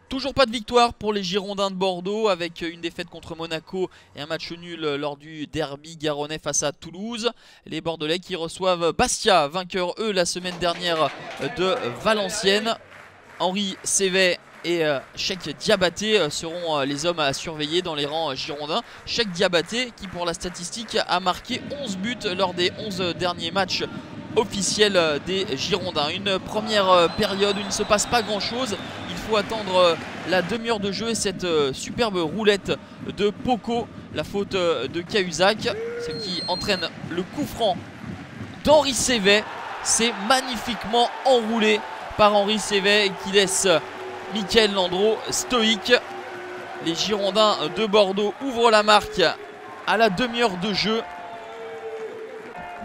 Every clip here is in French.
Toujours pas de victoire pour les Girondins de Bordeaux avec une défaite contre Monaco et un match nul lors du derby garonnais face à Toulouse. Les Bordelais qui reçoivent Bastia, vainqueur eux la semaine dernière de Valenciennes. Henri Sévet et Cheikh Diabaté seront les hommes à surveiller dans les rangs girondins. Cheikh Diabaté qui pour la statistique a marqué 11 buts lors des 11 derniers matchs officiels des Girondins. Une première période où il ne se passe pas grand chose. Il faut attendre la demi-heure de jeu et cette superbe roulette de Poco, la faute de Cahuzac, ce qui entraîne le coup franc d'Henri Sévet. C'est magnifiquement enroulé par Henri Sévet qui laisse Mickaël Landreau stoïque. Les Girondins de Bordeaux ouvrent la marque à la demi-heure de jeu.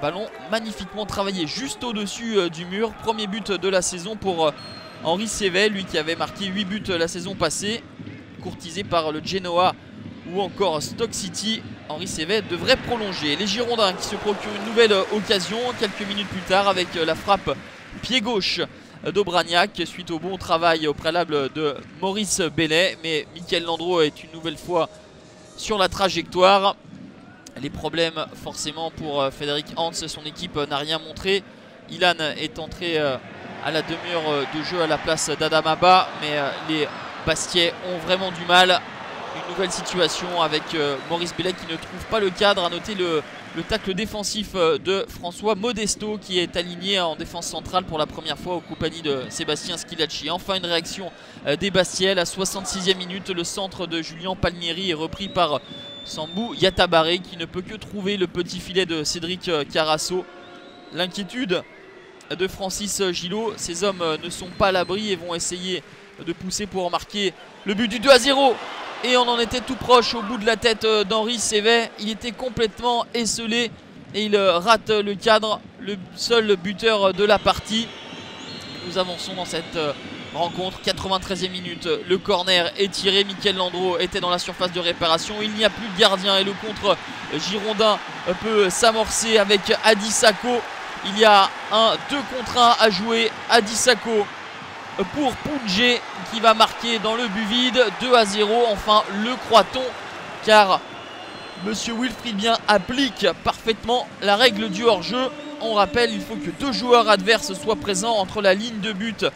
Ballon magnifiquement travaillé juste au-dessus du mur. Premier but de la saison pour Henri Sévet, lui qui avait marqué 8 buts la saison passée. Courtisé par le Genoa ou encore Stoke City, Henri Sévet devrait prolonger. Les Girondins qui se procurent une nouvelle occasion quelques minutes plus tard avec la frappe pied gauche d'Aubragnac suite au bon travail au préalable de Maurice Bellet. Mais Mickaël Landreau est une nouvelle fois sur la trajectoire. Les problèmes forcément pour Frédéric Hans, son équipe n'a rien montré. Ilan est entré à la demi-heure de jeu à la place d'Adamaba, mais les Bastiais ont vraiment du mal. Une nouvelle situation avec Maurice Bellet qui ne trouve pas le cadre. À noter le tacle défensif de François Modesto qui est aligné en défense centrale pour la première fois aux compagnies de Sébastien Schilacci. Enfin une réaction des Bastiais à la 66e minute. Le centre de Julien Palmieri est repris par Sambou Yatabaré qui ne peut que trouver le petit filet de Cédric Carasso. L'inquiétude de Francis Gillot, ces hommes ne sont pas à l'abri et vont essayer de pousser pour marquer le but du 2-0. Et on en était tout proche au bout de la tête d'Henri Sévet. Il était complètement esselé et il rate le cadre, le seul buteur de la partie. Nous avançons dans cette rencontre, 93e minute, le corner est tiré. Mickaël Landreau était dans la surface de réparation. Il n'y a plus de gardien et le contre girondin peut s'amorcer avec Adi Sako. Il y a un 2 contre 1 à jouer. Adi Sako pour Poudjé qui va marquer dans le but vide. 2-0, enfin le croit-on, car Monsieur Wilfried Bien applique parfaitement la règle du hors-jeu. On rappelle, il faut que 2 joueurs adverses soient présents entre la ligne de but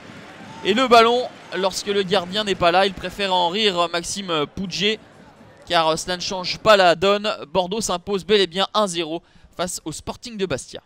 et le ballon. Lorsque le gardien n'est pas là, il préfère en rire Maxime Poudjé, car cela ne change pas la donne. Bordeaux s'impose bel et bien 1-0 face au Sporting de Bastia.